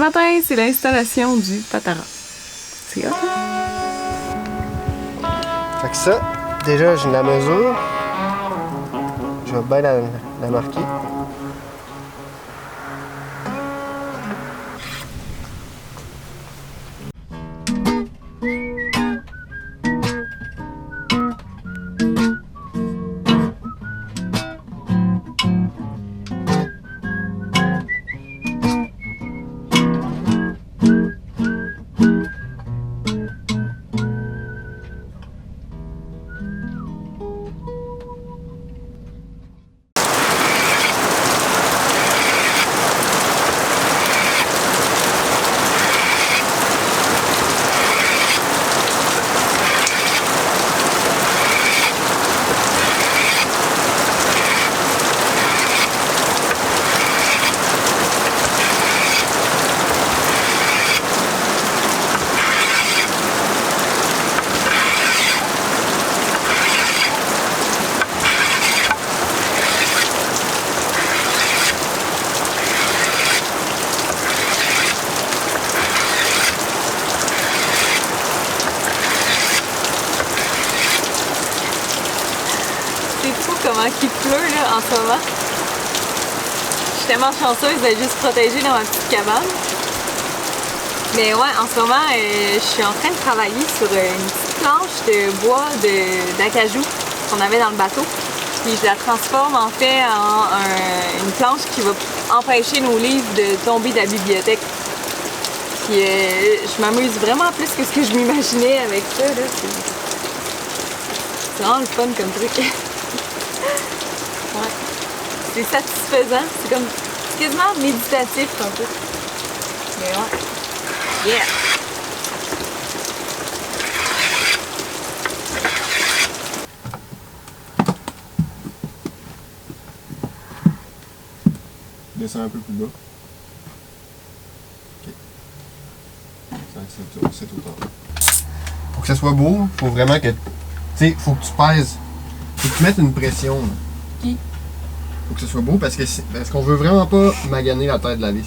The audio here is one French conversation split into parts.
Ce matin, c'est l'installation du Patara. C'est hot, hein? Fait que ça, déjà, j'ai la mesure. Je vais bien la marquer. Comment qu'il pleut là, en ce moment. Je suis tellement chanceuse d'être juste protégée dans ma petite cabane. Mais ouais, en ce moment, je suis en train de travailler sur une petite planche de bois d'acajou qu'on avait dans le bateau. Puis je la transforme en fait en une planche qui va empêcher nos livres de tomber de la bibliothèque. Puis je m'amuse vraiment plus que ce que je m'imaginais avec ça. C'est vraiment le fun comme truc. Ouais. C'est satisfaisant, c'est comme quasiment méditatif un peu. Mais ouais. Yeah! Descends un peu plus bas. Ok. C'est tout temps. Pour que ça soit beau, faut vraiment que. Tu sais, faut que tu pèses. Faut que tu mettes une pression. Là. Qui? Faut que ce soit beau parce qu'on veut vraiment pas maganer la tête de la vis.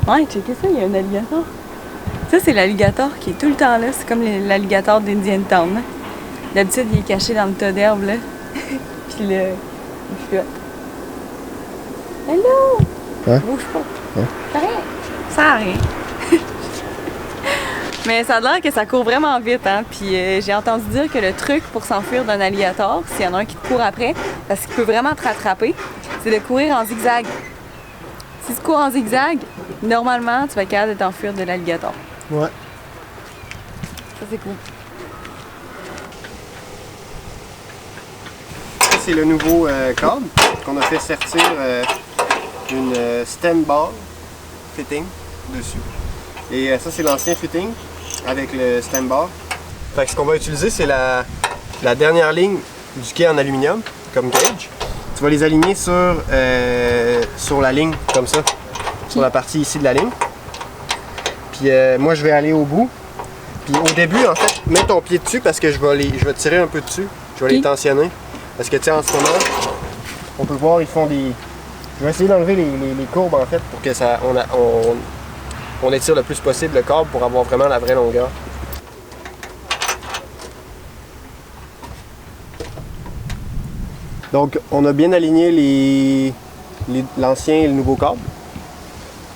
Ouais, checkez ça, il y a un alligator. Ça, c'est l'alligator qui est tout le temps là. C'est comme l'alligator d'Indian Town. Hein. D'habitude, il est caché dans le tas d'herbe, là. Puis là, il flotte. Hello! Hein? Bouge pas. Hein? Ça rien. Ça a rien. Mais ça a l'air que ça court vraiment vite, hein. Puis j'ai entendu dire que le truc pour s'enfuir d'un alligator, s'il y en a un qui te court après, parce qu'il peut vraiment te rattraper, c'est de courir en zigzag. Si tu cours en zigzag, normalement, tu vas être capable de t'enfuir de l'alligator. Ouais. Ça, c'est cool. Ça, c'est le nouveau câble qu'on a fait sortir une stem bar fitting dessus. Et ça, c'est l'ancien fitting avec le stem bar. Fait que ce qu'on va utiliser, c'est la dernière ligne du quai en aluminium, comme gauge. Tu vas les aligner sur la ligne, comme ça, sur la partie ici de la ligne. Puis moi, je vais aller au bout. Puis au début, en fait, mets ton pied dessus parce que je vais tirer un peu dessus. Je vais les tensionner. Parce que, tu sais, en ce moment, on peut voir, ils font des... Je vais essayer d'enlever les courbes, en fait, pour que ça, on étire le plus possible le câble pour avoir vraiment la vraie longueur. Donc, on a bien aligné l'ancien et le nouveau câble.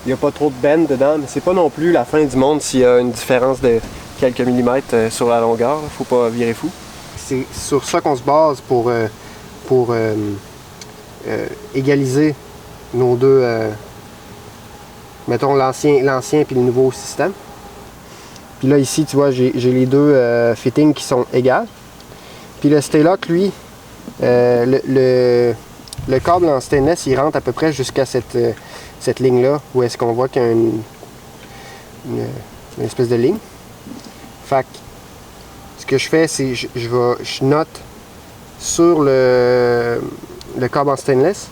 Il n'y a pas trop de bend dedans, mais c'est pas non plus la fin du monde s'il y a une différence de quelques millimètres sur la longueur. Faut pas virer fou. C'est sur ça qu'on se base pour égaliser nos deux, mettons l'ancien puis le nouveau système. Puis là ici, tu vois, j'ai les deux fittings qui sont égales. Puis le Staylock, lui, le câble en stainless, il rentre à peu près jusqu'à cette ligne-là, où est-ce qu'on voit qu'il y a une espèce de ligne. Fait que ce que je fais, c'est je note sur le le câble en stainless.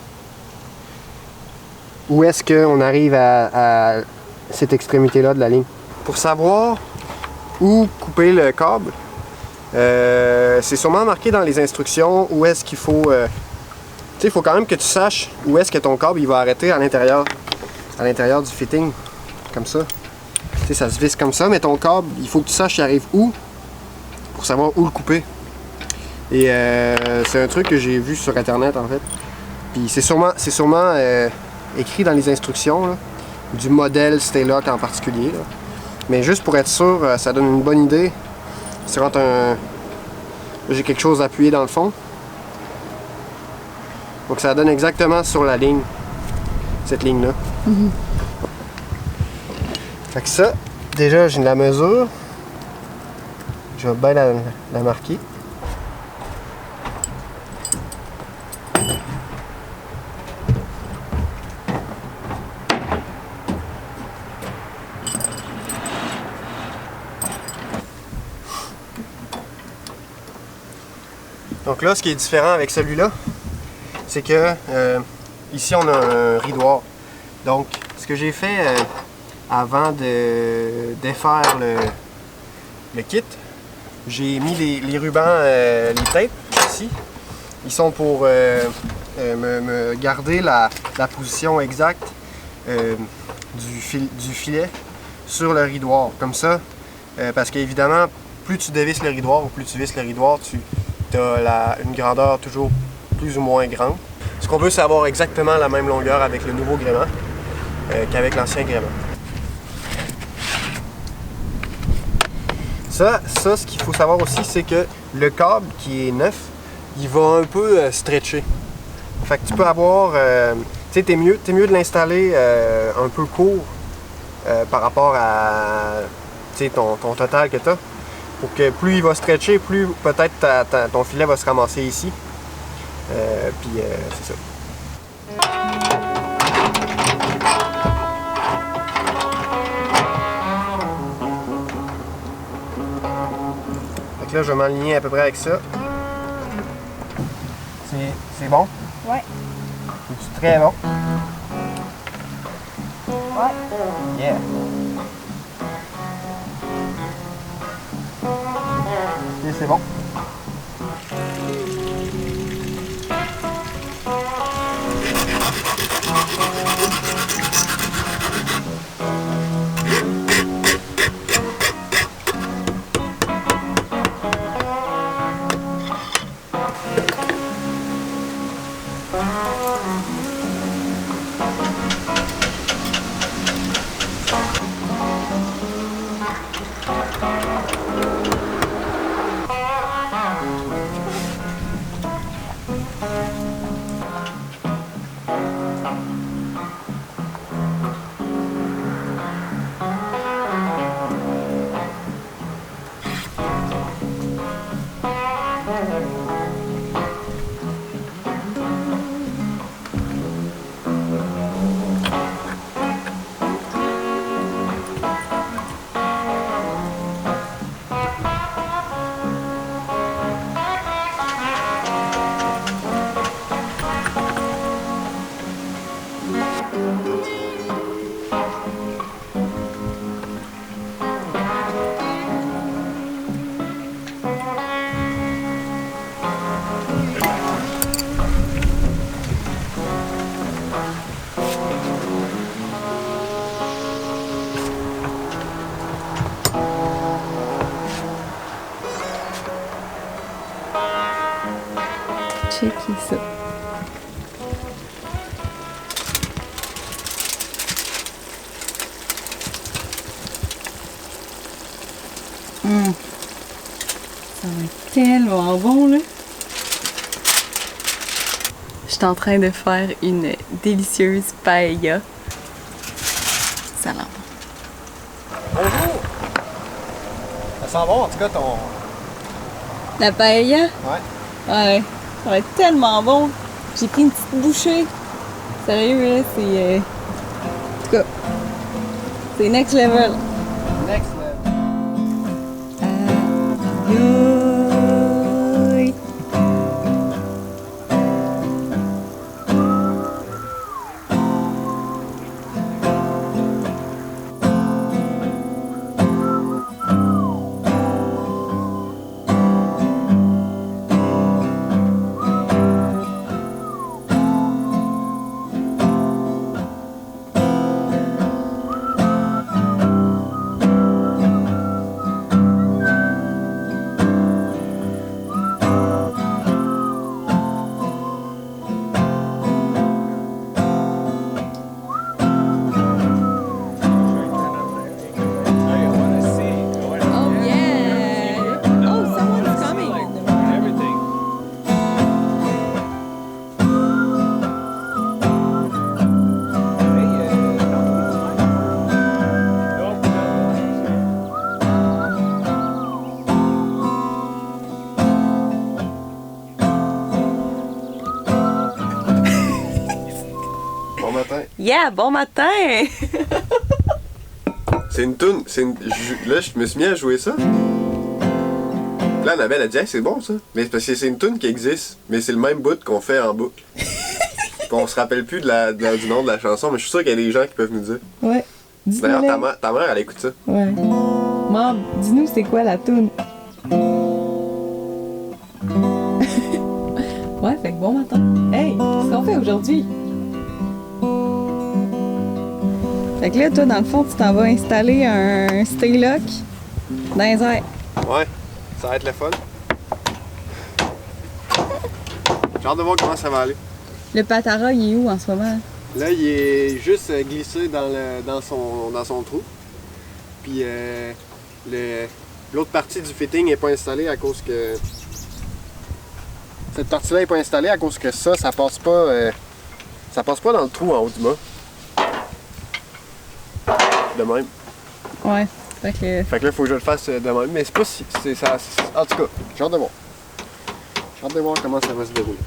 Où est-ce qu'on arrive à cette extrémité-là de la ligne. Pour savoir où couper le câble, c'est sûrement marqué dans les instructions où est-ce qu'il faut... tu sais, il faut quand même que tu saches où est-ce que ton câble il va arrêter à l'intérieur du fitting, comme ça. Tu sais, ça se visse comme ça, mais ton câble, il faut que tu saches il arrive où, pour savoir où le couper. Et c'est un truc que j'ai vu sur internet en fait. Puis c'est sûrement écrit dans les instructions là, du modèle Staylock en particulier. Là. Mais juste pour être sûr, ça donne une bonne idée. C'est quand j'ai quelque chose appuyé dans le fond. Donc ça donne exactement sur la ligne, cette ligne-là. Fait que ça, déjà j'ai de la mesure. Je vais bien la marquer. Donc là, ce qui est différent avec celui-là, c'est que ici on a un ridoir. Donc, ce que j'ai fait avant de défaire le kit, j'ai mis les rubans, les tapes ici. Ils sont pour me garder la position exacte du filet sur le ridoir. Comme ça, parce qu'évidemment, plus tu dévisses le ridoir ou plus tu visses le ridoir, tu as une grandeur toujours plus ou moins grande. Ce qu'on veut, c'est avoir exactement la même longueur avec le nouveau gréement qu'avec l'ancien gréement. Ça, ce qu'il faut savoir aussi, c'est que le câble qui est neuf, il va un peu stretcher. Fait que tu peux avoir... tu sais, t'es mieux de l'installer un peu court par rapport à ton total que tu as. Pour que plus il va stretcher, plus peut-être ton filet va se ramasser ici. Puis c'est ça. Fait que là, je vais m'aligner à peu près avec ça. C'est bon? Ouais. C'est très bon? Ouais. Yeah! Ok, c'est bon. Checker ça. Ça va être tellement bon là. Je suis en train de faire une délicieuse paella. Ça a l'air bon. Bonjour! Ça sent bon en tout cas ton... La paella? Ouais. Ouais, ça va être tellement bon. J'ai pris une petite bouchée. Sérieux, là, c'est... En tout cas, c'est next level. Next level. Aïe. matin. Yeah, bon matin! C'est une toune. Là, je me suis mis à jouer ça. Là, Annabelle a dit, hey, c'est bon ça. Mais c'est parce que c'est une toune qui existe, mais c'est le même bout qu'on fait en boucle. Puis on se rappelle plus du nom de la chanson, mais je suis sûr qu'il y a des gens qui peuvent nous dire. Ouais. D'ailleurs, ta mère, elle écoute ça. Ouais. Maman, dis-nous c'est quoi la toune? Ouais, fait que bon matin. Hey, qu'est-ce qu'on fait aujourd'hui? Fait que là, toi, dans le fond, tu t'en vas installer un stay-lock dans les airs. Ouais, ça va être le fun. J'ai hâte de voir comment ça va aller. Le Patara, il est où en ce moment? Là, il est juste glissé dans son trou. Puis l'autre partie du fitting n'est pas installée à cause que... Cette partie-là n'est pas installée à cause que ça passe pas dans le trou en haut du mât. De même. Ouais. Fait que là, il faut que je le fasse de même. Mais c'est pas si... En tout cas, j'ai hâte de voir. J'ai hâte de voir comment ça va se dérouler.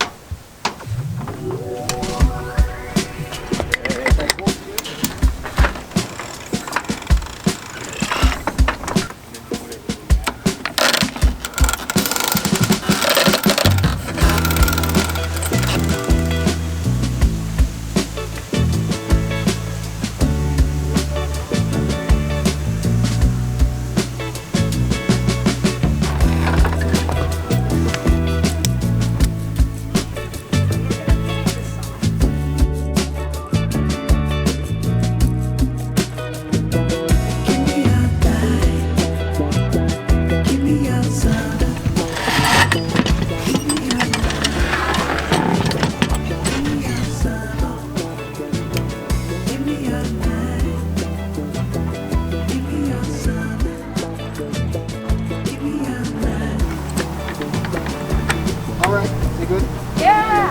Alright, c'est good? Yeah!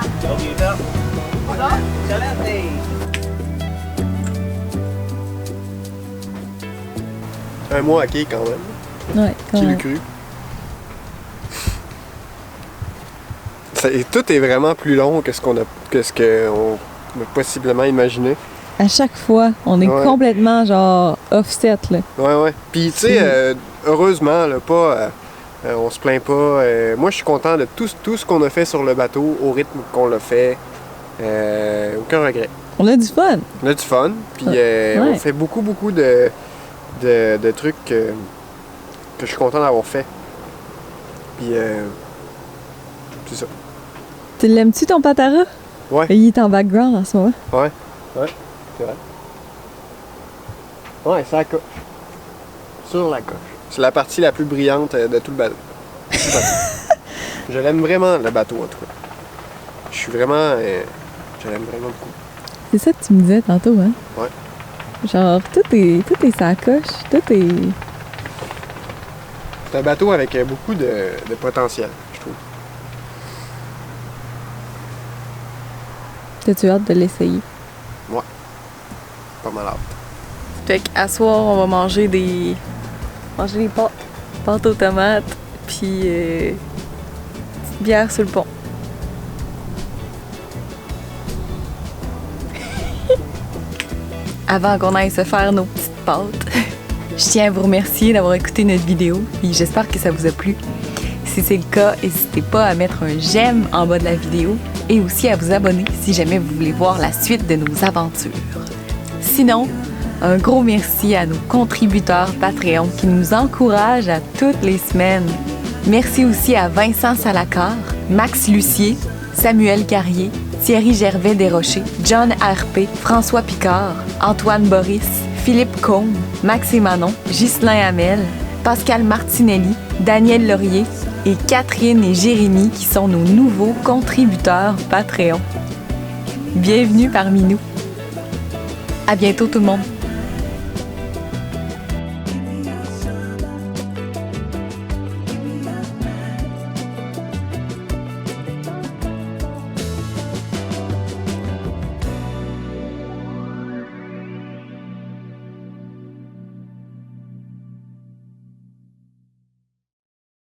Un mois à quai quand même. ouais, quand Qui l'eût même. cru? Tout est vraiment plus long que ce qu'on a possiblement imaginé. À chaque fois, on est Ouais. complètement genre offset là. Ouais. Puis tu sais, heureusement, là, on se plaint pas. Moi, je suis content de tout ce qu'on a fait sur le bateau, au rythme qu'on l'a fait. Aucun regret. On a du fun. On a du fun, puis Ouais. on fait beaucoup de trucs que je suis content d'avoir fait. Puis c'est ça. Tu l'aimes-tu ton Patara? Ouais. Il est en background en ce moment. Ouais, c'est vrai. Ouais, c'est la coche. Sur la coche. C'est la partie la plus brillante de tout le bateau. Je l'aime vraiment, le bateau, en tout cas. Je suis vraiment... je l'aime vraiment beaucoup. C'est ça que tu me disais tantôt, hein? Ouais. Genre, tout est sa coche, tout est... C'est un bateau avec beaucoup de potentiel, je trouve. T'as-tu hâte de l'essayer? Pas mal hâte. Fait qu'à soir, on va manger des pâtes. Pâtes aux tomates, puis petite bière sur le pont. Avant qu'on aille se faire nos petites pâtes, je tiens à vous remercier d'avoir écouté notre vidéo, puis j'espère que ça vous a plu. Si c'est le cas, n'hésitez pas à mettre un j'aime en bas de la vidéo et aussi à vous abonner si jamais vous voulez voir la suite de nos aventures. Sinon, un gros merci à nos contributeurs Patreon qui nous encouragent à toutes les semaines. Merci aussi à Vincent Salacar, Max Lucier, Samuel Carrier, Thierry Gervais Desrochers, John RP, François Picard, Antoine Boris, Philippe Combe, Max et Manon, Ghislain Hamel, Pascal Martinelli, Daniel Laurier et Catherine et Jérémy qui sont nos nouveaux contributeurs Patreon. Bienvenue parmi nous. À bientôt tout le monde.